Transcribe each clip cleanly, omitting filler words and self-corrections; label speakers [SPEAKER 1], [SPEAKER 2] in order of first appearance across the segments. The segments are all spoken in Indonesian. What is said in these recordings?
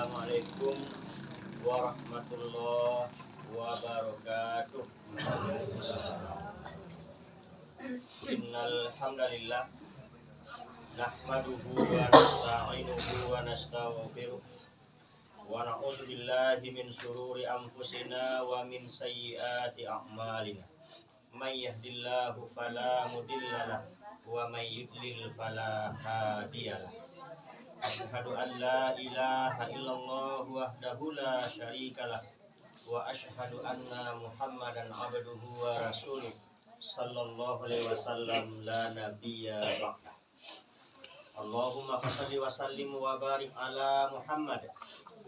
[SPEAKER 1] Assalamualaikum warahmatullahi wabarakatuh. Innal hamdalillah nahmaduhu wa nasta'inuhu wa nastaghfiruh wa na'udzu billahi min shururi anfusina wa min sayyiati a'malina. May yahdihillahu fala mudhillalah wa may yudlil fala hadiyalah. Asyhadu an la ilaha illallah wahdahu la syarikalah wa asyhadu anna Muhammadan abduhu wa rasuluh sallallahu alaihi wasallam la nabiyya ba'dah. Allahumma shalli wa sallim wa barik ala Muhammad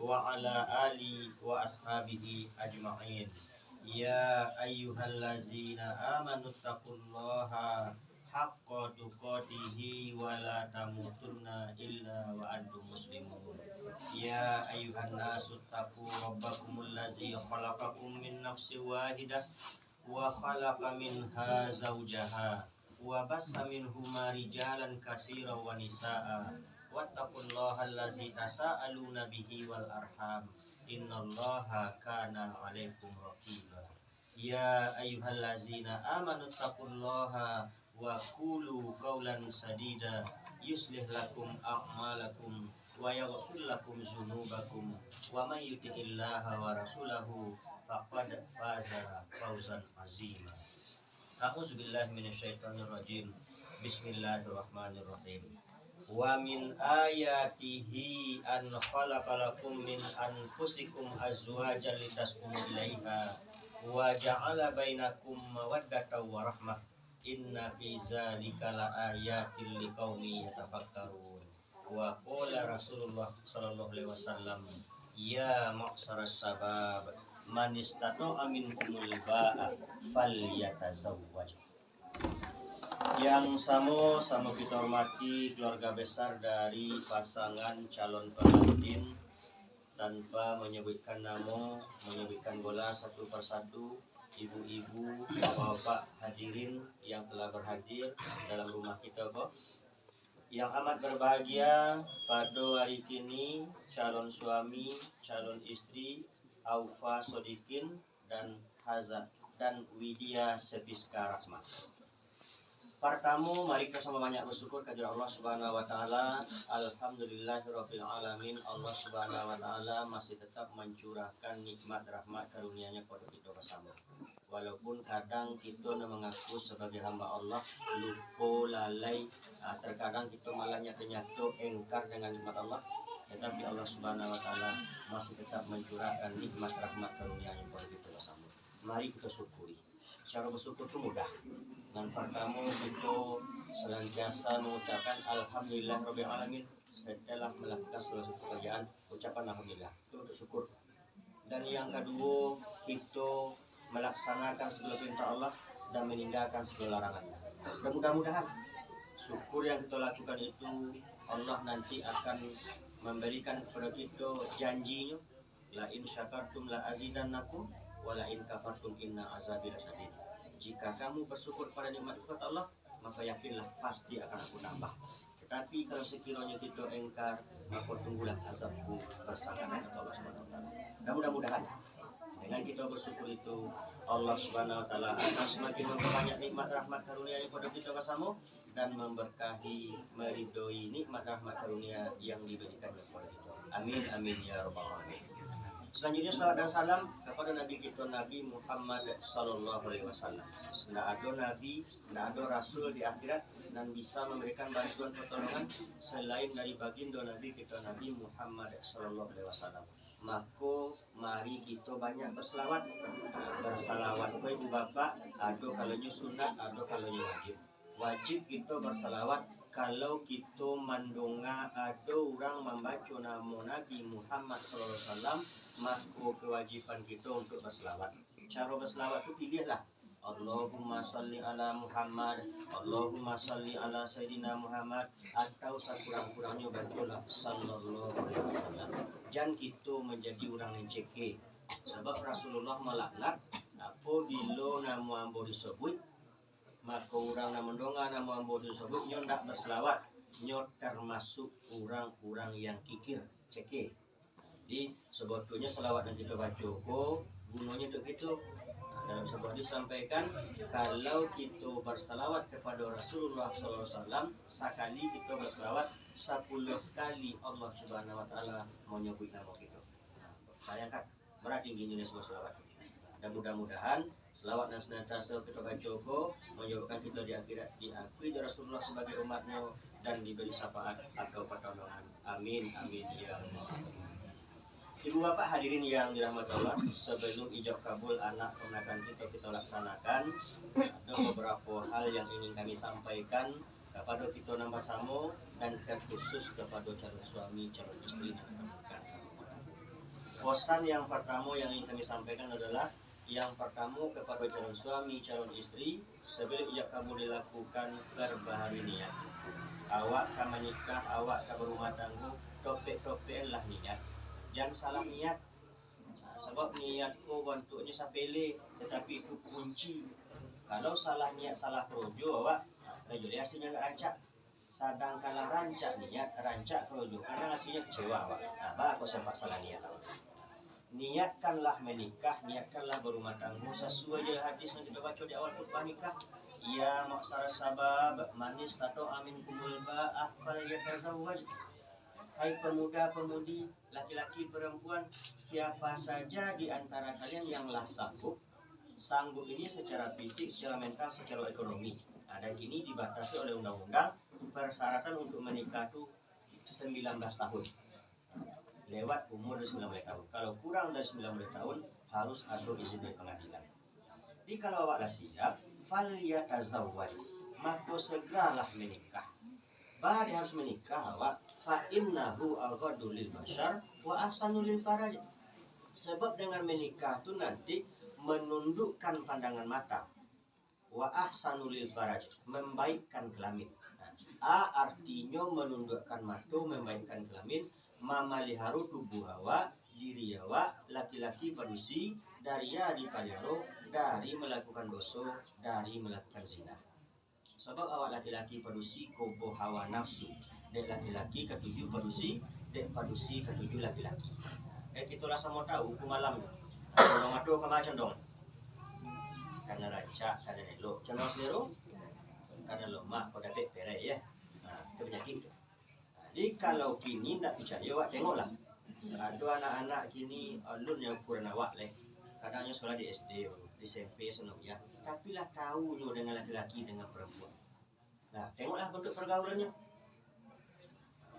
[SPEAKER 1] wa ala ali wa ashabihi ajma'in. Ya ayyuhallazina amanu taqullaha haqqa tuqatihi wa la tamutunna illa wa antum muslimun. Ya ayyuhan nasu taqu rabbakumul ladzi khalaqakum min nafsin wahidah wa khalaqa minha zawjaha wa bassa minhuma rijalan katsiran wa nisaa'a wattaqullaha allazi tasaaluna bihi wal arham innallaha kana 'alaikum raqiba. Ya ayyuhallazina amanu taqullaha wa qulu qawlan sadida yuslih lakum a'malakum wa yaghfir lakum dzunubakum wa may yuti'illaha wa rasulahu faqad faza fawzan 'azima. A'udzubillahi minasyaitonir rajim. Bismillahirrahmanirrahim. Wa min ayatihi an khalaqalakum min anfusikum azwajan litaskunu ilaiha wa ja'ala bainakum mawaddatan wa rahmah. Inna fi zalika laayatil liqaumin yatafakkarun. Wa qala Rasulullah sallallahu alaihi wasallam, ya ma'syaras sabab man istata'a minkumul ba'a falyatazawwaj. Yang sama kita hormati keluarga besar dari pasangan calon pengantin, tanpa menyebutkan nama, menyebutkan bola satu persatu, ibu-ibu, bapak hadirin yang telah berhadir dalam rumah kita kok. Yang amat berbahagia pada hari ini calon suami, calon istri Aufa Sodikin dan Hazat dan Widya Sepiska Rahmat. Para tamu, mari kita sama banyak bersyukur kepada Allah Subhanahu wa taala. Alhamdulillahirabbil alamin. Allah Subhanahu wa taala masih tetap mencurahkan nikmat rahmat karunia-Nya kepada kita bersama. Walaupun kadang kita mengaku sebagai hamba Allah lupa, lalai, terkadang kita malah nyata-nyata engkar dengan nikmat Allah, tetapi Allah Subhanahu wa taala masih tetap mencurahkan nikmat rahmat karunia-Nya kepada kita bersama. Mari kita syukuri. Cara bersyukur itu mudah. Dan pertama kita senantiasa mengucapkan alhamdulillahirabbil alamin. Setelah melakukan seluruh pekerjaan, ucapan alhamdulillah, itu untuk syukur. Dan yang kedua, kita melaksanakan segala perintah Allah dan meninggalkan segala larangannya. Dan mudah-mudahan syukur yang kita lakukan itu Allah nanti akan memberikan kepada kita janjinya, la in syakartum la azidannakum wa la in kafartum inna azabi lasyadid. Jika kamu bersyukur pada nikmat Allah, maka yakinlah pasti akan aku nambah. Tetapi kalau sekiranya kita engkar, maka tunggulah azabku bersama dengan Allah Subhanahu wa taala. Dan mudah-mudahan dengan kita bersyukur itu Allah Subhanahu wa taala akan semakin memperbanyak nikmat rahmat karunia-Nya kepada kita bersama dan memberkahi, meridhoi nikmat rahmat karunia yang diberikannya kepada kita. Amin amin ya rabbal alamin. Selanjutnya salawat dan salam kepada Nabi kita Nabi Muhammad sallallahu alaihi wasallam. Tidak ada nabi, tidak ada rasul di akhirat dan bisa memberikan bantuan pertolongan selain dari baginda Nabi kita Nabi Muhammad sallallahu alaihi wasallam. Maka mari kita banyak berselawat. Berselawat kepada ibu bapa, ada kalanya sunat, ada kalanya wajib. Wajib kita berselawat kalau kita mandonga ada orang membaca nama Nabi Muhammad SAW, maka kewajiban kita untuk berselawat. Cara berselawat itu pilihlah. Allahumma sholli ala Muhammad, Allahumma sholli ala Sayyidina Muhammad, atau sekurang-kurangnya bacalah sallallahu alaihi wasallam. Jangan kita menjadi orang yang cekeh. Sebab Rasulullah melaknat apabila nama ambo disebut, maka orang yang mendonga nama ambo disebut nyo berselawat, nyo termasuk orang-orang yang kikir, cekeh. Jadi sebetulnya selawat yang kita baca gunanya untuk itu. Dalam sebuah disampaikan kalau kita bersalawat kepada Rasulullah SAW, sekali kita bersalawat 10 kali Allah Subhanahu Wa Taala menyebut nama kita. Bayangkan berarti tingginya sebuah selawat. Dan mudah-mudahan selawat dan senantiasa kita baca menyebabkan kita di akhirat diakui oleh Rasulullah sebagai umatnya dan diberi syafaat atau pertolongan. Amin amin ya Allah. Ibu bapak hadirin yang dirahmati Allah, sebelum ijab kabul anak kemenakan kita laksanakan, ada beberapa hal yang ingin kami sampaikan kepada kita nambah samo dan khusus kepada calon suami calon istri. Pesan yang pertama yang ingin kami sampaikan adalah yang pertama kepada calon suami calon istri, sebelum ijab kabul dilakukan berbahari niat. Awak akan menikah, awak akan berumah tangga, topik-topik lah niat. Jangan salah niat. Sebab niatku bentuknya sapele, tetapi itu kunci. Kalau salah niat, salah projo, awak projo dia hasilnya nggak rancak. Sedangkan rancak niat, rancak projo, karena hasilnya kecewa awak. Apa aku sempat salah niat awak. Niatkanlah menikah, niatkanlah berumah tangga sesuai dengan hadis yang kita baca di awal khutbah nikah. Ya maksara sabab manis atau amin kumul ba'ah fal yatazawwaj. Hai pemuda-pemudi, laki-laki, perempuan, siapa saja di antara kalian yang sanggup ini secara fisik, secara mental, secara ekonomi. Dan kini dibatasi oleh undang-undang persyaratan untuk menikah itu 19 tahun. Lewat umur 19 tahun. Kalau kurang dari 19 tahun harus ada izin dari pengadilan. Jadi kalau awak dah siap, fal yatazawwaj, maka segeralah menikah. Dia harus menikah awak. Fa innahu aghaddu lil bashar wa ahsanu lil faraj. Sebab dengan menikah itu nanti menundukkan pandangan mata. Wa ahsanu lil faraj, membaikkan kelamin. Artinya menundukkan mata, membaikkan kelamin, memeliharu tubuh awak, diri awak, laki-laki padusi dari dipelihara dari melakukan dosa, dari melakukan zina. Sebab awak laki-laki padusi kobo hawa nafsu. Dek laki-laki ketujuh padusi, dek padusi ketujuh laki-laki. Kita rasa mau tahu hukum malam. Kalau matu ke macam dong. Karena rancak, karena elok. Jangan selero, karena lemak, kau dapat perai ya. Itu penyakit. Jadi kalau kini tak percaya, awak tengoklah. Ada anak-anak kini alun yang kurang awak leh. Kadangnya sekolah di SD, di SMP, senang ya. Tapi lah tahunya dengan laki-laki dengan perempuan. Nah, tengoklah bentuk pergaulannya.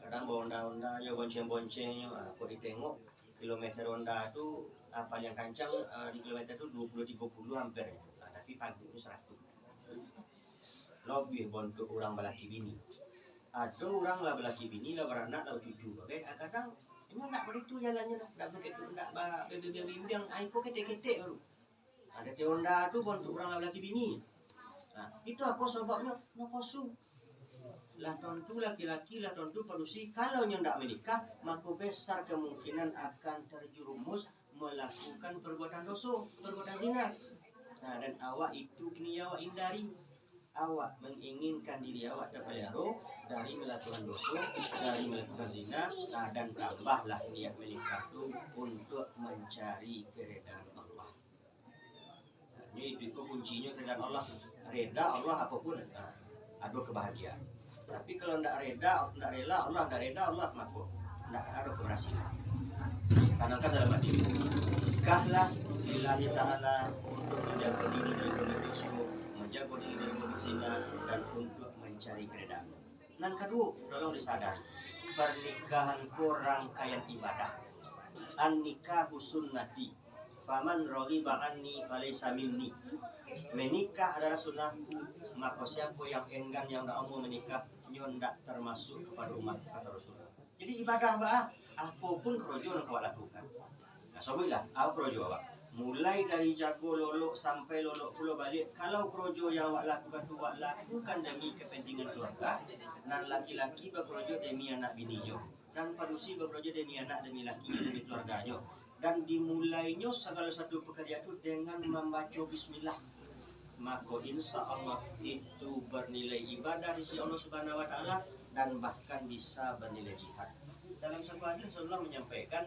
[SPEAKER 1] Kadang bonda-ondanya, bonceng-boncengnya, aku ditengok kilometer Honda itu apa yang kancang di kilometer itu 20-30 hampir. Tapi pagi itu 100. Lebih bentuk orang belaki bini. Ada orang lah belaki bini, lah beranak, lah cucu. Okay? Kadang cuma tak begitu jalannya, tak begitu, tak bimbang, aku ketek-ketek baru. Ada di Honda itu bentuk orang lah belaki bini. Nah, itu apa sebabnya? Naposu. Lah tentu laki-laki, lah tentu padusi. Kalau nyendak menikah, maka besar kemungkinan akan terjerumus melakukan perbuatan dosa, perbuatan zina. Nah, dan awak itu kini awak hindari. Awak menginginkan diri awak terpelihara dari melakukan dosa, dari melakukan zina. Nah, dan tambahlah niat menikah itu untuk mencari keredaan Allah. Nah, ini itu kuncinya keredaan Allah. Reda Allah apapun, nah, ada kebahagiaan. Tapi kalau tidak reda, tidak rela, Allah tidak reda, Allah maka tidak ada keberhasilan. Karena kan dalam hati nikahlah lillahi ta'ala untuk menjaga diri dari dosa, menjaga diri dari zina, dan untuk mencari keredaan. Dan kedua, tolong disadari, pernikahan kurang rangkaian ibadah. An-nikahu sunnati, faman raghiba anni falaysa minni. Menikah adalah sunnahku, maka siapa yang enggan, yang tidak mau menikah, tidak termasuk kepada umat kata Rasulullah. Jadi ibadah apapun kerojo yang kau lakukan. Nah, sobilah, apa kerojo awak? Mulai dari jago lolok sampai lolok pulau balik. Kalau kerojo yang awak lakukan tu awak lakukan demi kepentingan keluarga, dan laki-laki berkerojo demi anak bininya, dan padusi berkerojo demi anak, demi lakinya, demi keluarganya. Dan dimulainya segala satu pekerjaan itu dengan membaca bismillah. Maka insya Allah itu bernilai ibadah di sisi Allah Subhanahu Wa Taala dan bahkan bisa bernilai jihad. Dalam sebuah hadis Rasulullah menyampaikan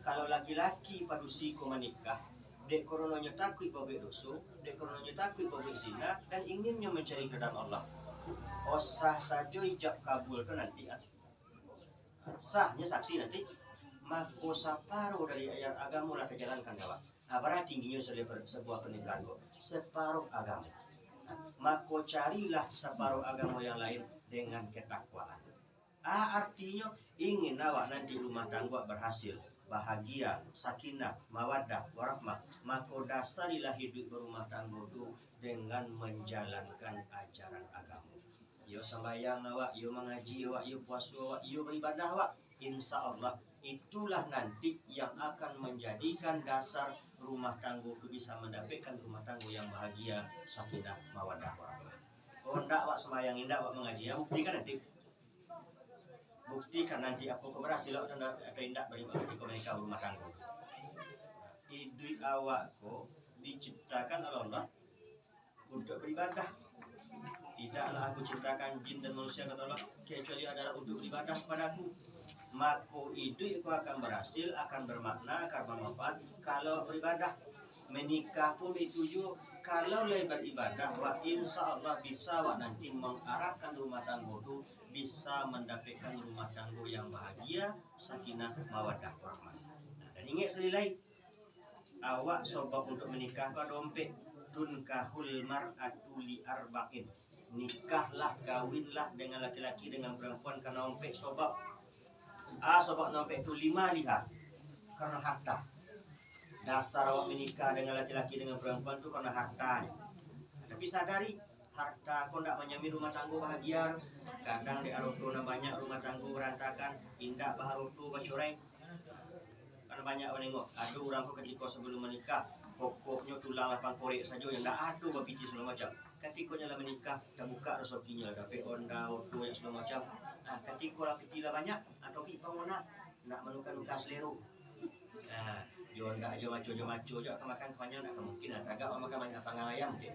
[SPEAKER 1] kalau laki-laki padusi ko menikah, dek koronanya takut bawa dosa, dek koronanya takut bawa zina, dan inginnya mencari keridhaan Allah. Oh sah saja ijab kabul kan nanti, sahnya saksi nanti, maka separuh dari ayat agama lah kejalankan kawan. Berarti tingginya sebuah pernikahan kok separuh agama. Maka carilah separuh agama yang lain dengan ketakwaan. Artinya ingin awak nanti rumah tangga berhasil, bahagia, sakinah, mawaddah, warahmah, maka dasarilah hidup berumah tangga itu dengan menjalankan ajaran agama. Yo sembahyang awak, yo mengaji awak, yo puasa awak, yo beribadah awak. Insya Allah itulah nanti yang akan menjadikan dasar rumah tangga itu bisa mendapatkan rumah tangga yang bahagia, sakinah, mawaddah, warahmah. Oh ndak awak sembahyang, ndak awak mengaji, ya buktikan nanti. Buktikan nanti apa keberhasilan atau tidak beribadah ketika mereka rumah tangga. Hidup awak kok diciptakan oleh Allah untuk beribadah. Tidaklah aku ciptakan jin dan manusia kata Allah kecuali adalah untuk beribadah kepadaku. Maka hidup akan berhasil, akan bermakna, akan bermanfaat kalau beribadah. Menikah pun itu juga kalau beribadah, wa insya Allah bisa nanti mengarahkan rumah tangga itu bisa mendapatkan rumah tangga yang bahagia, sakinah, mawaddah, warahmah. Dan ingat sekali lagi, awak sobab untuk menikah kau dompet tunkahul mar'atu li arba'in. Nikahlah, kawinlah dengan laki-laki dengan perempuan karena dompet sobab. Sobab dompet itu 5 lihat karena harta. Dasar awak menikah dengan laki-laki dengan perempuan itu karena hartanya. Tapi sadari harta kau tidak menjamin rumah tangga bahagia. Kadang di aroto banyak rumah tangga berantakan, indah baharoto bacorai. Karena banyak orang tengok, ada orang kau ketika sebelum menikah pokoknya tulang lapang korek saja yang tidak ada berpikir segala macam. Ketika nyala menikah, dah buka resokinya, dapat onda, auto yang segala macam. Ketika lah pikirlah banyak, atau kita mana nak menukan luka selero. Jonda aja maco aja akan makan kebanyakan tak mungkin agak makan banyak panggang ayam je.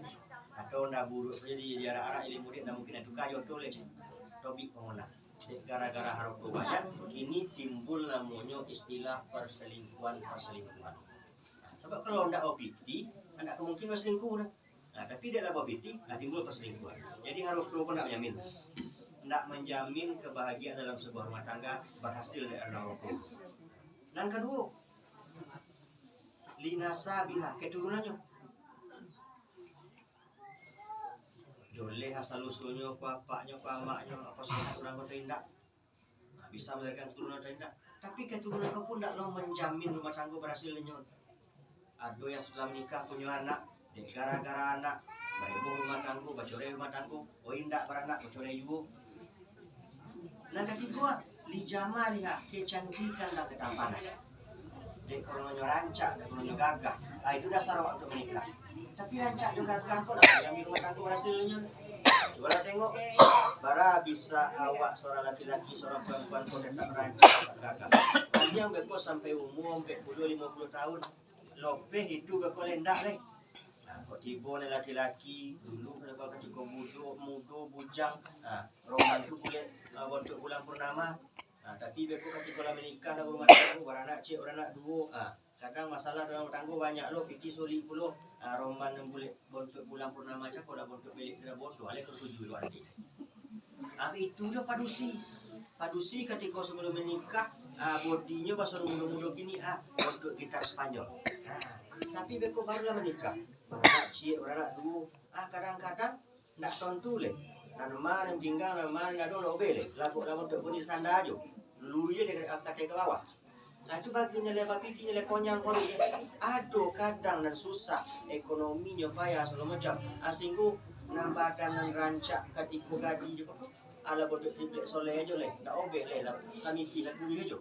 [SPEAKER 1] Atau ndak buruk saja di arah ini murid ndak mungkin itu kajo tu le je. Topik pengona. Gara-gara harap banyak kini timbul namanya istilah perselingkuhan. Sebab kalau ndak opiti, ndak kemungkinan selingkuh dah. Tapi dia lah opiti, timbul perselingkuhan. Jadi harus tu pun ndak menjamin. Ndak menjamin kebahagiaan dalam sebuah rumah tangga berhasil dari Allah. Dan kedua, linasabiha keturunannya. Joleh asal usulnya, bapaknya, amaknya, apa sahaja orang kau tindak. Bisa melahirkan keturunan tindak. Tapi keturunan kau pun tidak menjamin rumah tangga berhasil lenyot. Ada yang setelah menikah punya anak, gara-gara anak, beribu rumah tangga, bacorai rumah tangga, indak beranak, bacorai juga. Dan ketiga, lijamaliha kecantikan dan ketampanan. Dek koronanya rancak, dek koronanya gagah. Itu dasar awak untuk menikah. Tapi rancak juga gagah kok lah. Yang di rumah tangga berhasilnya. Coba lah tengok. Bara bisa awak seorang laki-laki, seorang perempuan kok tetap rancak, gagah. Yang bekos sampai umur 40-50 tahun. Lebih itu bekos lendak leh. Kok tiba ni laki-laki dulu kalau ketika muda bujang. Roman tu boleh untuk bulan purnama. Tapi beku ketika lah menikah dalam rumah tangga beranak cik beranak dua. Kadang masalah dalam tangga banyak lo piti soli puluh. Roman yang boleh untuk bulan purnama aja kalau untuk milik dia bodoh ale ketujuh lo nanti. Itu dia padusi ketika sebelum menikah bodinya pasal muda-muda kini untuk gitar Spanyol. Tapi beku barulah menikah beranak cik beranak dua. Kadang-kadang nak tontu le. Nama yang pinggang nama yang ada lo bele. Lagu untuk bunyi sanda aja. Lurunya dia kata ke bawah. Itu baginya lebar pipinya le konyang kori. Aduh kadang dan susah ekonominya payah segala macam. Singgu nambah dan rancak ketika gaji juga. Ala bodoh triplek soleh aja le. Tak obek le lah. Kami tidak dulu aja.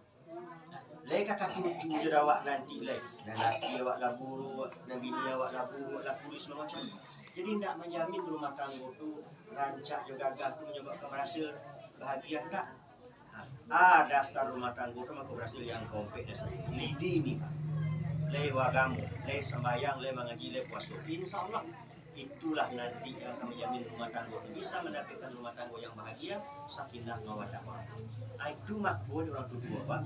[SPEAKER 1] Le kakak cucu je awak nanti le. Dan laki awak laburu, dan bini awak laburu, segala macam. Jadi tidak menjamin rumah tangga itu rancak juga gagah menyebabkan berhasil bahagia tak. Dasar rumah tangga itu maka berhasil yang komplit dasar. Lidi ni le wagamu, le sembahyang, le mengaji, le puasa. Insya Allah itulah nanti yang akan menjamin rumah tangga itu bisa mendapatkan rumah tangga yang bahagia, sakinah mawaddah warahmah. Itu makbul orang tua Pak.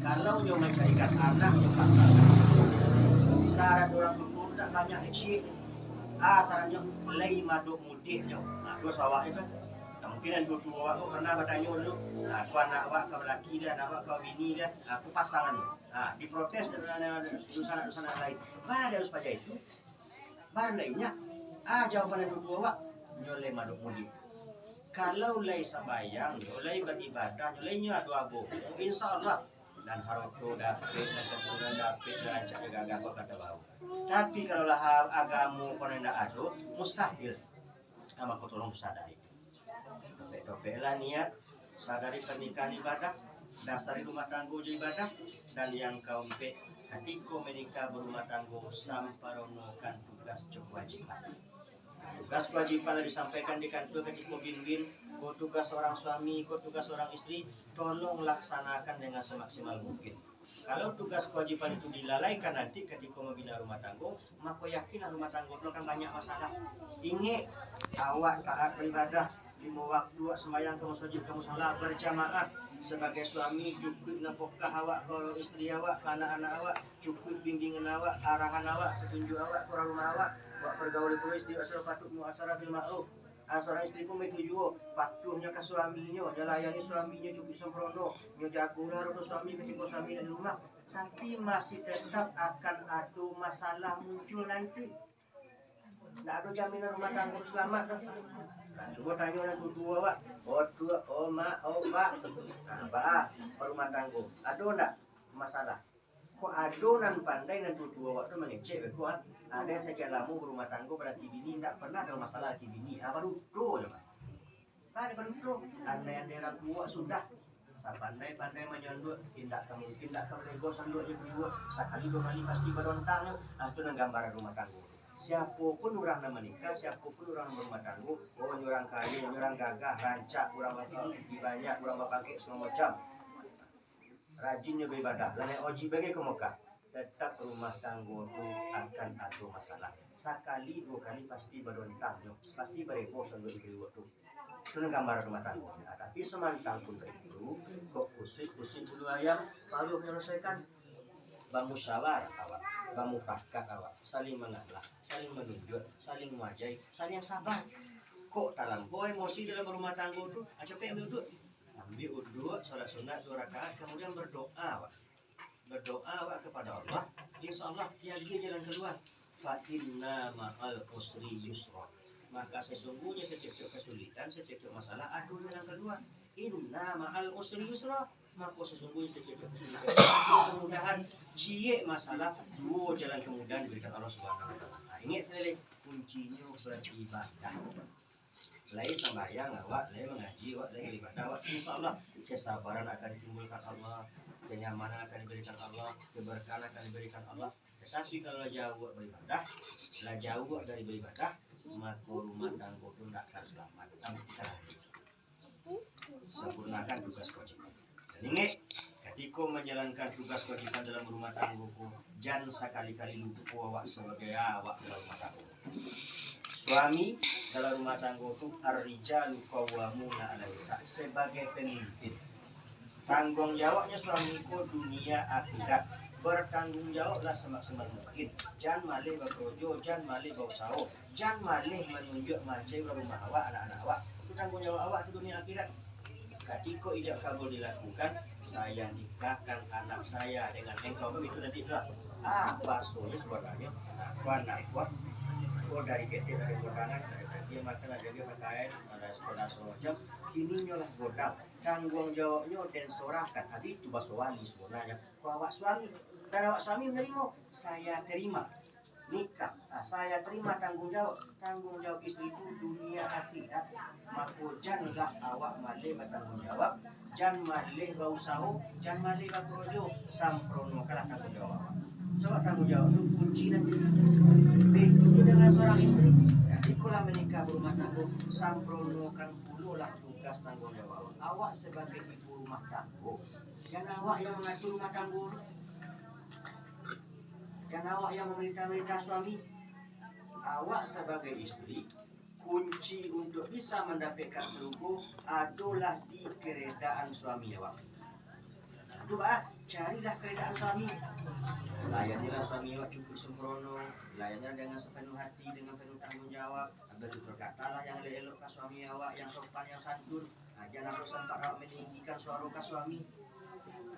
[SPEAKER 1] Kalau nyo mencarikan anak yang pasangan, syarat orang tua tak banyak kecil. Syaratnya lay maduk mudiknya. Dua sawak itu. Mungkin dua awak kau pernah bertanya dulu, aku anak awak kau laki dia, anak awak kau bini dia, aku pasangan. Diprotes dengan usaha lain. Bah harus baca itu. Baru lainnya, jawaban dua awak nyoleh maduk mudik. Kalau lay sembayang, nyoleh beribadah, nyolehnya dua go, insya Allah dan harus dapet dan kemudian dapet rancak jaga kau kata bau. Tapi kalau lah agamu kau tidak ada, mustahil. Sama kau tolong sadari. Dopelah niat, sadari pernikahan ibadah, dasari rumah tangga ibadah, dan yang keempat, ketika menikah berumah tangga samparonokan tugas kewajiban. Tugas kewajiban disampaikan di kantor ketika bin-bin, kau tugas seorang suami, kau tugas seorang istri, tolong laksanakan dengan semaksimal mungkin. Kalau tugas kewajiban itu dilalaikan nanti ketika membina rumah tangga, maka yakinlah rumah tangga itu akan banyak masalah. Ingat, awak taat beribadah, 5 waktu sembahyang kamu wajib kamu sholat berjamaah sebagai suami cukup napokah awak kalau istri awak anak-anak awak cukup bimbingan awak arahan awak petunjuk awak kurang rumah awak buat pergaul dengan istri asal patut muasarah bil ma'ruf. Seorang istri pun begitu patuhnya ke suaminya, dia layani suaminya cukup sempurna, dia jagolah untuk suami ketika suami di rumah, tapi masih tetap akan ada masalah muncul nanti. Tidak ada jaminan rumah tangga selamat. Coba tanya orang tua Pak, tua, mak, pak, apa rumah tangga, ada enggak masalah? Kok adonan pandai dan tua waktu mengecek betul ada yang sekian lama berumah tangga berarti bini tidak pernah ada masalah di bini, baru tuh ya Pak. Baru tuh, anda yang daerah tua sudah pandai menyondok, tidak kamu lego sondok itu sekali 2 kali pasti berontang. Itu gambaran rumah tangga. Siapapun orang yang menikah, siapapun orang berumah tangga, orang kaya, orang gagah, rancak, orang banyak, orang pakai semua macam, rajinnya beribadah, lain oji bagi ke Mekah, tetap rumah tangga itu akan ada masalah. Sekali 2 kali pasti berontang, pasti berepos untuk diri waktu. Itu gambar rumah tangga. Tapi semantang pun begitu, kok kusik dulu ayam, lalu menyelesaikan. Musyawarah awak, mufakat awak, saling mengalah, saling menunjuk, saling mengajai, saling sabar. Kok terlampau emosi dalam rumah tangga itu? Coba ambil uduk, sholat sunat 2 rakaat, kemudian berdoa awak kepada Allah. Insya Allah tiada jalan keluar. Fa inna ma'al usri yusra. Maka sesungguhnya setiap kesulitan, setiap masalah ada jalan keluar. Inna ma'al usri yusra. Maka sesungguhnya setiap kesulitan, kemudahan, cie masalah, 2 jalan kemudahan diberikan Allah Subhanahu wa taala. Ingat sekali kuncinya beribadah. Lain sembahyang awak, lain mengaji awak, lain beribadah awak. Insyaallah kesabaran akan ditimbulkan Allah, kenyamanan akan diberikan Allah, keberkahan akan diberikan Allah. Tetapi kalau jauh beribadah, jauh dari beribadah, maka rumah tangga itu tidak akan selamat. Kami kita nanti sempurnakan tugas kewajiban. Ingat, ketika menjalankan tugas kewajiban dalam rumah tanggaku, jangan sekali-kali lupa awak sebagai awak dalam rumah tangga. Suami dalam rumah tanggaku, ar-rijalu qawwamuna 'alal nisa, sebagai pemimpin. Tanggung jawabnya suamiku dunia akhirat. Bertanggung jawablah semaksimal mungkin. Jangan malih bekerja, jangan malih berusaha, jangan malih menunjuk macam rumah awak, anak-anak awak. Itu tanggung jawab awak di dunia akhirat. Ketika tidak kabul dilakukan, saya nikahkan anak saya dengan engkau, begitu nanti dah. Basuhnya sebenarnya, anak kuat, dari ketik dari godangan, dari dia makan ada dia pakaian, ada sekolah macam. Kini nyolah godam, tanggung jawabnya dan sorahkan. Hati itu basuh wali sebenarnya. Kau awak suami dan awak suami menerima, saya terima. Nikah, saya terima tanggung jawab istri itu dunia akhirat. Maka janganlah awak malih bertanggung jawab, jangan malih berusaha, jangan malih bekerja, samprono kalah tanggung jawab. Coba tanggung jawab itu kunci nanti. Begitu dengan seorang istri, ketika menikah berumah tangga, sampronokan pululah tugas tanggung jawab. Awak sebagai ibu rumah tangga, jangan awak yang mengatur rumah tangga. Jangan awak yang memerintah suami. awak sebagai istri, kunci untuk bisa mendapatkan selingkuh adalah di keredaan suami awak. Coba carilah keredaan suami. Layanilah suami awak cukup sembrono, layanilah dengan sepenuh hati, dengan penuh tanggung jawab. Berkatalah yang elok ke suami awak, yang sopan, yang santun. Jangan sempat awak meninggikan suara ke suami.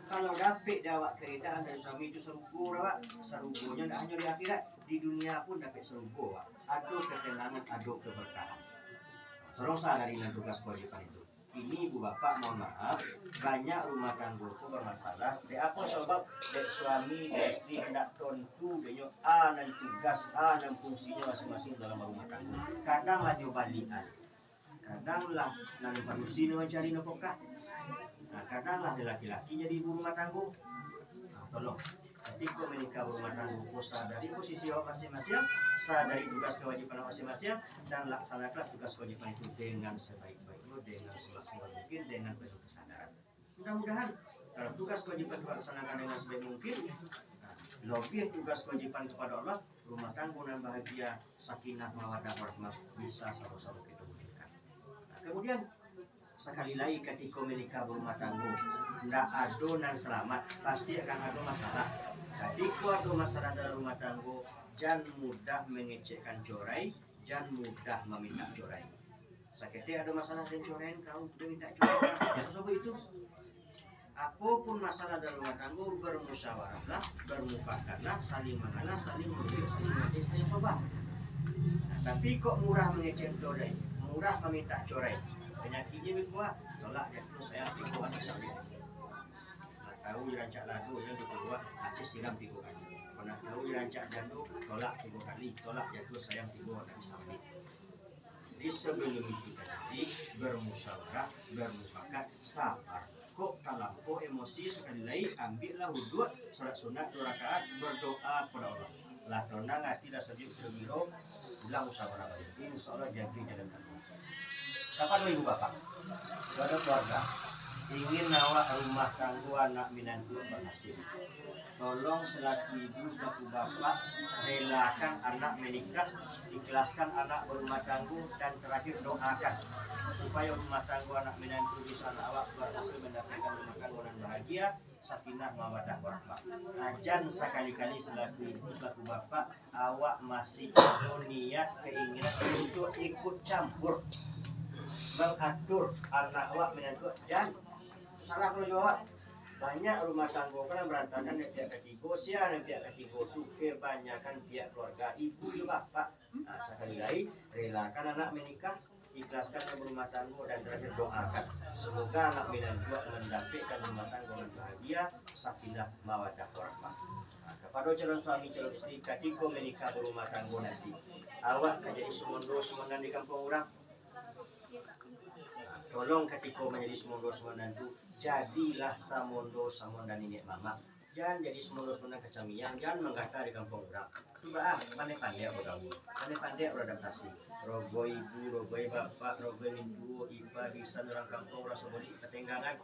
[SPEAKER 1] Kalau dapat awak keredaan dari suami itu serugo awak, serugonya tidak hanya di akhirat, di dunia pun dapat serugo awak. Ada ketenangan, ada keberkahan. Terus sadari tugas kewajiban itu. Ini ibu bapak mohon maaf, banyak rumah tangga itu bermasalah. Di apa sebab dek suami, dek istri hendak tentu denyo dan tugas dan fungsinya masing-masing dalam rumah tangga. Kadanglah nyoba balikan, kadanglah nanti panusi mencari nafkah. Nah, kadanglah laki-laki jadi ibu rumah tangga. Nah, tolong, ketika menikah berumah tangga, sadari posisi awak masing-masing, sadari tugas kewajiban masing-masing, dan laksanakanlah tugas kewajiban itu dengan sebaik-baiknya, dengan semaksimal mungkin, dengan penuh kesadaran. Mudah-mudahan kalau tugas kewajiban dilaksanakan dengan sebaik mungkin, lebih tugas kewajiban kepada Allah, rumah tangga dan bahagia, sakinah, mawaddah, warahmah bisa sama-sama kita wujudkan. Nah, kemudian sekali lagi ketika menikah berumah tangga, tidak ada dan selamat, pasti akan ada masalah. Ketika ada masalah dalam rumah tangga, jangan mudah mengecekkan corai, jangan mudah meminta corai. Sakitnya ada masalah dan corai, kau sudah minta corai, ya sebab itu. Apapun masalah dalam rumah tangga, bermusyawarahlah, bermufakatlah, saling mengalah, saling merujuk, saling mengerti, saling sobat. Nah, tapi kok murah mengecek corai, murah meminta corai, penyakitnya berkuat, tolak dia terus saya pikir anak saya. Tahu dirancak ladu yang kedua Aceh siram 3 kali. Kalau tahu dirancak jadu tolak 3 kali, tolak jadu sayang 3 kali sampai. Jadi sebelum itu tadi bermusyawarah, bermufakat, sabar. Kok terlampau emosi sekali lagi ambillah wudhu, salat sunat 2 rakaat, berdoa kepada Allah. Lah tenang hati dah sejuk terbiro, bilang musyawarah baik. Insyaallah jadi jalan keluar. Kapan ibu bapak? Ada keluarga ingin awak rumah tangga anak minantu berhasil. Tolong selaku ibu, selaku bapak, relakan anak menikah, ikhlaskan anak berumah tangga, dan terakhir doakan supaya rumah tangga anak minantu di sana awak berhasil mendapatkan rumah tangga yang bahagia, sakinah, mawaddah, warahmah. Ajan sekali-kali selaku ibu, selaku bapak, awak masih ada niat keinginan untuk ikut campur mengatur anak awak menantu, jangan salah kalau jawab. Banyak rumah tangga kan berantakan dari pihak ketiga, siapa dan pihak ketiga itu kebanyakan pihak keluarga, ibu juga bapak. Nah, sekali lagi relakan anak menikah, ikhlaskan berumah tangga, dan terakhir doakan semoga anak menantu mendapatkan rumah tangga yang bahagia, sakinah, mawaddah, warahmah. Nah, kepada calon suami, calon istri, ketika menikah berumah tangga nanti, awak kan jadi semondo semondan di kampung orang. Tolong ketika menjadi semondo semondan itu, jadilah samondo samondan ini mama. Jangan jadi semondo semondan kecamian, jangan menggata di kampung orang. Coba pandai-pandai bergaul, pandai-pandai beradaptasi. Rogo ibu, rogo bapak, rogo ibu, ipa bisa orang kampung orang sebodi ketenggangan.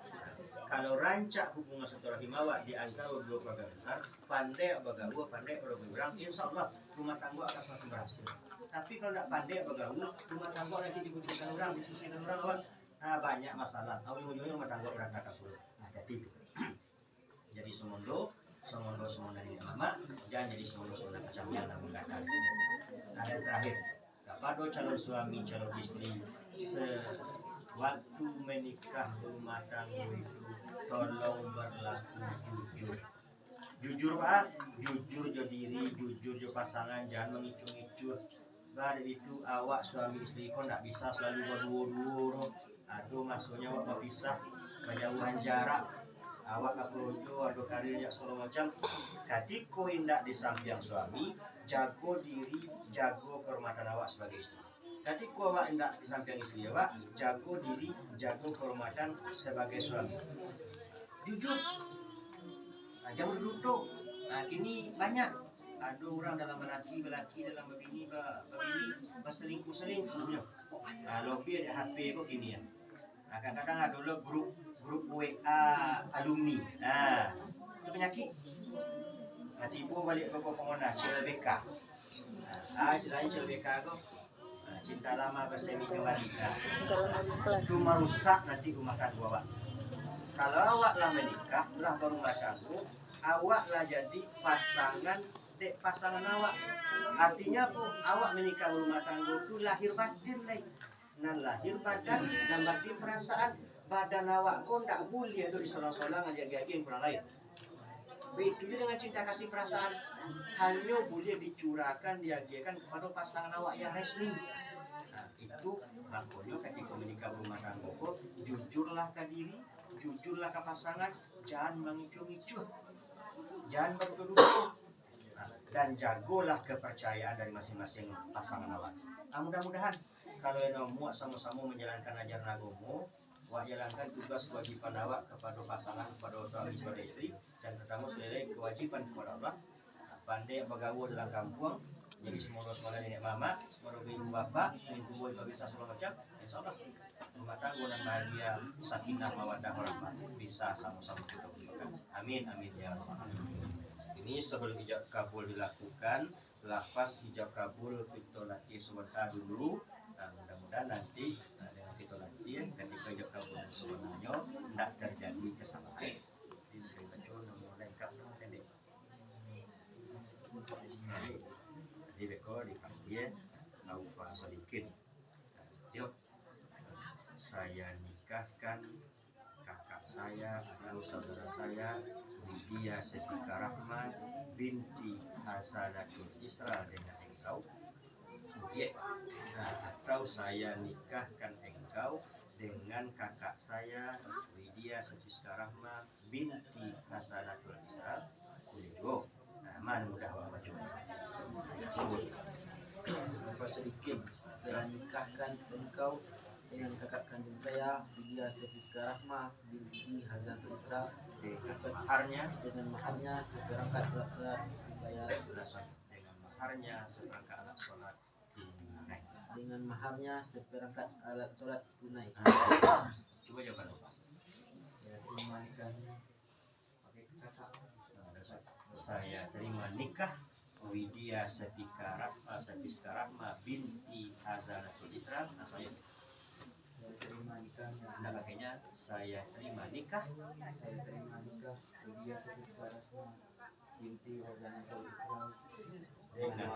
[SPEAKER 1] Kalau rancak hubungan silaturahim awak di antara dua keluarga besar, pandai bergaul, pandai bergaul orang, insya Allah rumah tangga akan semakin berhasil. Tapi kalau tidak pandai bergaul, rumah tangga nanti dikucilkan orang, disisihkan orang awak. Banyak masalah. Ujung-ujungnya rumah tangga berantakan dulu. Jadi jadi semondo ini mama, jangan jadi semondo kecamian dan menggata. Dan terakhir, kepada calon suami, calon istri, sewaktu menikah rumah tangga itu tolong berlaku jujur. Jujur pak, jujur jo diri, jujur jo pasangan, jangan mengicu-icu. Pada itu awak suami istri kau tidak bisa selalu berdua-dua. Aduh maksudnya awak berpisah, berjauhan jarak, awak tak perlu ada karirnya segala macam. Ketika hendak di samping suami, jago diri, jago kehormatan awak sebagai istri. Ketika awak hendak di samping istri awak, jago diri, jago kehormatan sebagai suami. Jujur, jangan berduduk. Nah kini banyak. Ada orang dalam belaki dalam begini berselingkuh-selingkuhnya. Lebih ada HP kok gini ya. Nah, kadang-kadang ada dulu grup WA alumni. Nah, itu penyakit. Nah, tiba balik ke pengguna CLBK. Istilahnya lebih kagok. Cinta lama bersemi kembali. Itu merusak nanti rumah tangga awak. Kalau awak lah menikah, lah berumah tangga, awak lah jadi pasangan awak. Artinya awak menikah berumah tangga itu lahir batin nih. Nan lahir badan dan batin perasaan. Badan awak kok ndak boleh itu disolang-solang aja yang kurang lain. Begitu juga dengan cinta kasih perasaan, hanya boleh dicurahkan, diagiakan kepada pasangan awak yang resmi. Nah, itu makanya ketika menikah berumah tangga, jujurlah ke diri, jujurlah ke pasangan, jangan mengicu-icu, jangan bertuduh, dan jagolah kepercayaan dari masing-masing pasangan awak. Mudah-mudahan kalau yang muak sama-sama menjalankan ajaran agama, awak jalankan tugas kewajiban awak kepada pasangan, kepada suami, kepada istri, dan terutama sebagai kewajiban kepada Allah. Pandai bergaul dalam kampung, jadi semua nenek mama, semua ibu bapak, ibu ibu bisa segala macam, insya Allah rumah tangga dan bahagia, sakinah mawaddah warahmah bisa sama-sama kita berikan. Amin amin ya Allah. Ini sebelum hijab kabul dilakukan, lafaz hijab kabul kita latih sebentar dulu. Nah, mudah-mudahan nanti dengan kita latih ketika hijab kabul dan sebenarnya tidak terjadi kesalahan. Ini kita baca nomor lengkap pendek. Jadi beko dipanggil Aufa Sodikin. Yuk, saya nikahkan kakak saya atau saudara saya Widya Setika Rahma binti Hasanatul Isra dengan engkau. Atau saya nikahkan engkau dengan kakak saya Widya Setika Rahma binti Hasanatul Isra. Mana mudah bapak coba.
[SPEAKER 2] Sedikit saya nikahkan engkau dengan kakak kandung saya Widya Setika Rahma binti Hasanatul Isra dengan maharnya seperangkat alat bayar dengan maharnya seperangkat alat sholat tunai.
[SPEAKER 1] Coba jawaban bapak. Saya terima nikah Widya Setika Rahma binti Hasanatul Isra. Saya terima nikah. Nah, makanya saya terima nikah Widya Setika Rahma binti Hasanatul Isra dengan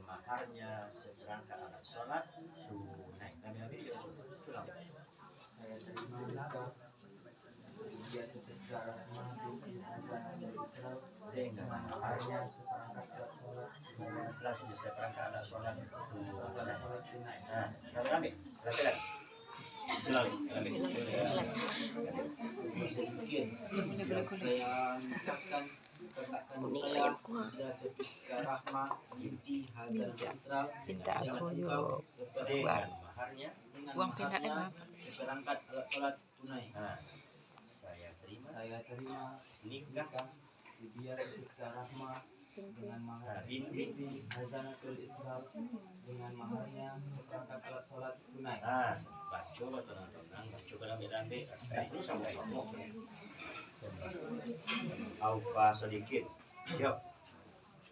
[SPEAKER 1] maharnya seperangkat alat sholat tunai. Kami ambil ya pulang. Saya terima nikah Widya Setika Rahma binti Hasanatul Isra dengan maharnya seperangkat alat sholat langsung seperangkat alat sholat tunai. Nah, kami ambil laki-laki. Pulang, kami
[SPEAKER 2] saya nikahkan kakak kandung saya Widya Setika Rahma binti Hasanatul Isra dengan engkau
[SPEAKER 1] dengan maharnya
[SPEAKER 2] seperangkat alat sholat tunai.
[SPEAKER 1] Saya terima nikah Widya Setika Rahma dengan mahar binti Hasanatul Isra dengan maharnya seperangkat alat sholat tunai. Baca tenang-tenang, baca berambil-ambil itu sama-sama. Aufa sedikit. Yuk,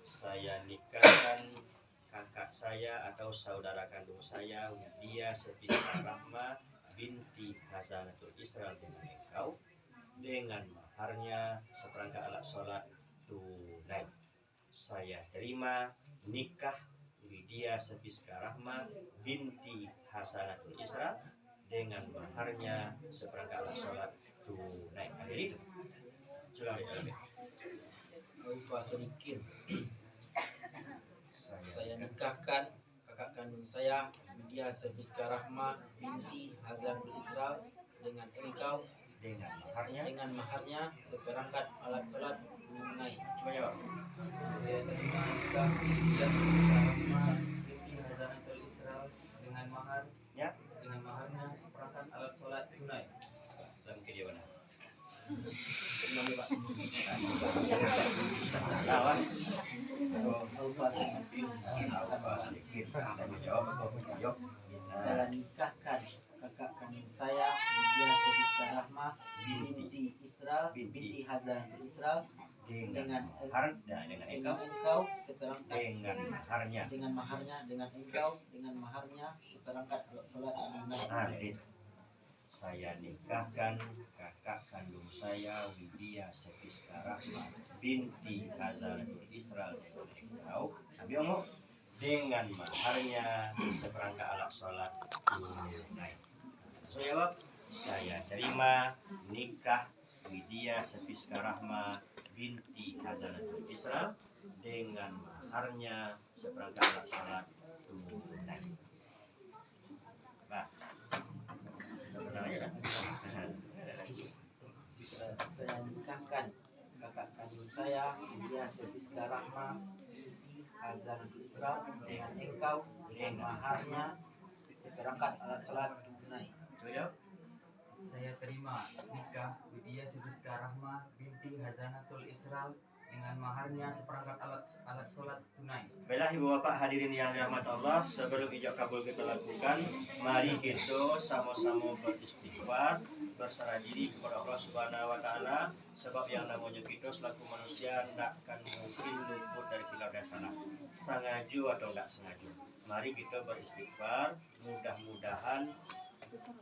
[SPEAKER 1] saya nikahkan kakak saya atau saudara kandung saya Widya Setika Rahma binti Hasanatul Isra dengan engkau dengan maharnya seperangkat alat sholat tunai. Saya terima nikah Widya Setika Rahma binti Hasanatul Isra dengan maharnya seperangkat alat sholat tunai. Ada itu.
[SPEAKER 2] Aufa sedikit. Saya nikahkan kakak kandung saya Widya Setika Rahma binti Hasanatul Isra dengan engkau dengan maharnya seperangkat alat sholat tunai.
[SPEAKER 1] Coba jawab.
[SPEAKER 2] Saya terima nikah Widya Setika Rahma binti Hasanatul Isra dengan maharnya seperangkat alat sholat tunai.
[SPEAKER 1] Dalam kejawaban.
[SPEAKER 2] Terima Pak.
[SPEAKER 1] Lawan.
[SPEAKER 2] Saya nikahkan kakak kandung saya Widya Setika Rahma binti Isra binti Hazanatul Isra dengan
[SPEAKER 1] dengan
[SPEAKER 2] engkau seperangkat
[SPEAKER 1] dengan maharnya
[SPEAKER 2] dengan engkau dengan maharnya seperangkat alat sholat tunai.
[SPEAKER 1] Saya nikahkan kakak kandung saya Widya Sefiska Rahma binti Hazanatul Isra dengan engkau dengan maharnya seperangkat alat sholat tunai. Saya jawab, saya terima nikah Widya Sefiska Rahma binti Hazanatul Isra dengan maharnya seperangkat alat sholat tunai. Nah, benar ya kan?
[SPEAKER 2] Saya nikahkan kakak kandung saya Widya Sefiska Rahma binti Hazanatul Isra dengan engkau dengan maharnya seperangkat alat sholat tunai.
[SPEAKER 3] Saya terima nikah Widya Sefiska Rahma binti Hazanatul Isra dengan maharnya seperangkat alat sholat tunai.
[SPEAKER 1] Baiklah ibu bapak hadirin yang dirahmati Allah, sebelum ijab kabul kita lakukan, mari kita sama-sama beristighfar, berserah diri kepada Allah Subhanahu wa taala, sebab yang namanya kita selaku manusia tidak akan mungkin luput dari kelakuan salah, sengaja atau enggak sengaja. Mari kita beristighfar, mudah-mudahan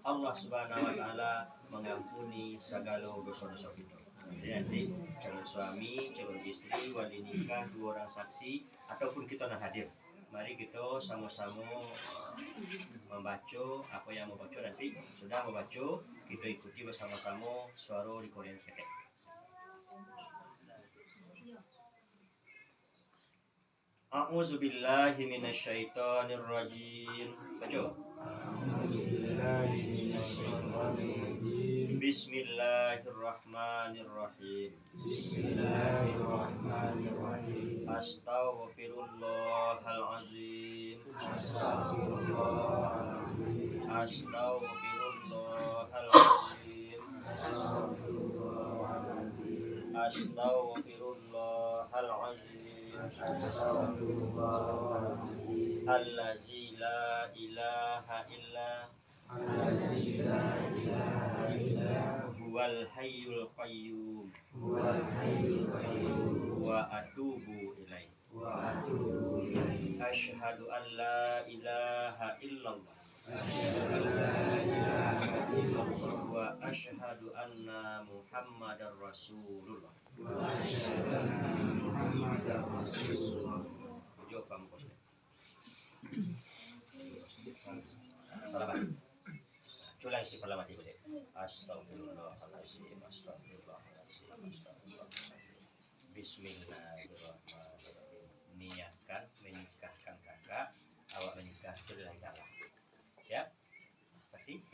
[SPEAKER 1] Allah Subhanahu wa taala mengampuni segala dosa-dosa kita. Jadi calon suami, calon istri, wali nikah, dua orang saksi ataupun kita nak hadir. Mari kita sama-sama membaca apa yang membaca nanti. Sudah membaca, kita ikuti bersama-sama suara di Korean Setek. A'udzubillahi minasyaitonirrajim. Baca. Bismillahirrahmanirrahim.
[SPEAKER 4] Bismillahirrahmanirrahim.
[SPEAKER 1] Astaghfirullahalazim.
[SPEAKER 4] Astaghfirullahalazim.
[SPEAKER 1] Astaghfirullahalazim.
[SPEAKER 4] Astaghfirullahalazim.
[SPEAKER 1] Astaghfirullahalazim.
[SPEAKER 4] Astaghfirullahalazim.
[SPEAKER 1] Allazi la ilaha illa
[SPEAKER 4] Allazi la ilaha illa
[SPEAKER 1] huwal hayyul qayyum
[SPEAKER 4] huwal hayyul qayyum
[SPEAKER 1] wa atubu ilaih.
[SPEAKER 4] wa atubu ilaihi.
[SPEAKER 1] Asyhadu an la ilaha illallah
[SPEAKER 4] Asyhadu an la ilaha illallah
[SPEAKER 1] wa asyhadu anna Muhammadar Rasulullah.
[SPEAKER 4] wa asyhadu anna Muhammadar Rasulullah.
[SPEAKER 1] Jawab kamu bosnya. Salaman. Culang si pertama tiba deh. Astagfirullahaladzim. Astagfirullahaladzim. Astagfirullahaladzim. Bismillahirrahmanirrahim. Niatkan menikahkan kakak, awak menikah itu dengan cara. Siap? Saksi?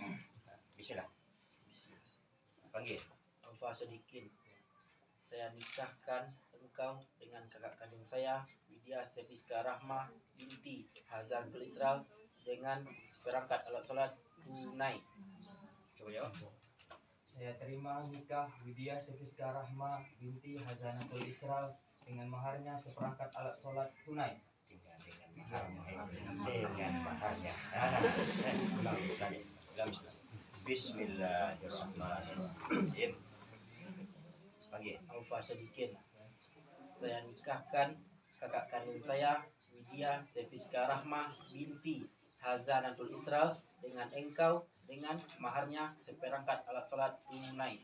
[SPEAKER 1] Bismillah. Bismillah. Panggil.
[SPEAKER 2] Alfa sedikit. Saya nikahkan engkau dengan kakak kandung saya Widya Sefiska Rahma binti Hazanatul Isra dengan seperangkat alat sholat tunai.
[SPEAKER 1] Coba jawab.
[SPEAKER 3] Saya terima nikah Widya Sefiska Rahma binti Hazanatul Isra dengan maharnya seperangkat alat sholat tunai.
[SPEAKER 1] Dengan maharnya. Ulang tadi. Bismillahirrahmanirrahim. Panggil.
[SPEAKER 2] Alfa sedikit. Saya nikahkan kakak kandung saya Widya Sefiska Rahma binti Hazanatul Isra dengan engkau dengan maharnya seperangkat alat sholat tunai.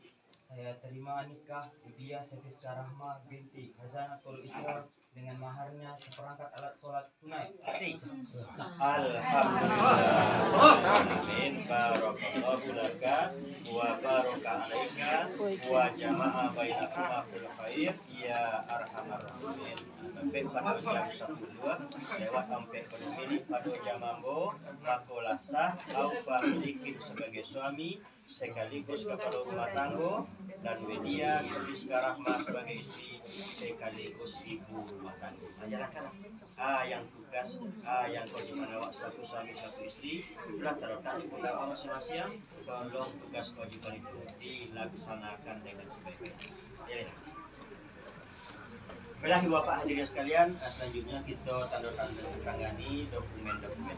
[SPEAKER 3] Saya terima nikah Widya Sefiska Rahma binti Hazanatul Isra dengan maharnya seperangkat alat sholat tunai.
[SPEAKER 1] Alhamdulillah. Amin. Barakallahu laka wa baraka alaika wa jama'a bainakuma fil khair ya arhamar rahimin. Sampai pada jam 12 lewat sampai pada sini pada jam mambo makolah sah aufa sedikit sebagai suami sekaligus kepala rumah tangga dan Widya Sefiska Rahma sebagai istri sekaligus ibu rumah tangga. Ajarkan yang tugas yang kewajiban awak selaku suami selaku istri telah terletak di pundak awak masing-masing. Tolong tugas kewajiban itu dilaksanakan dengan sebaik-baiknya. Baiklah ibu bapak hadirin sekalian, selanjutnya kita tangani dokumen-dokumen.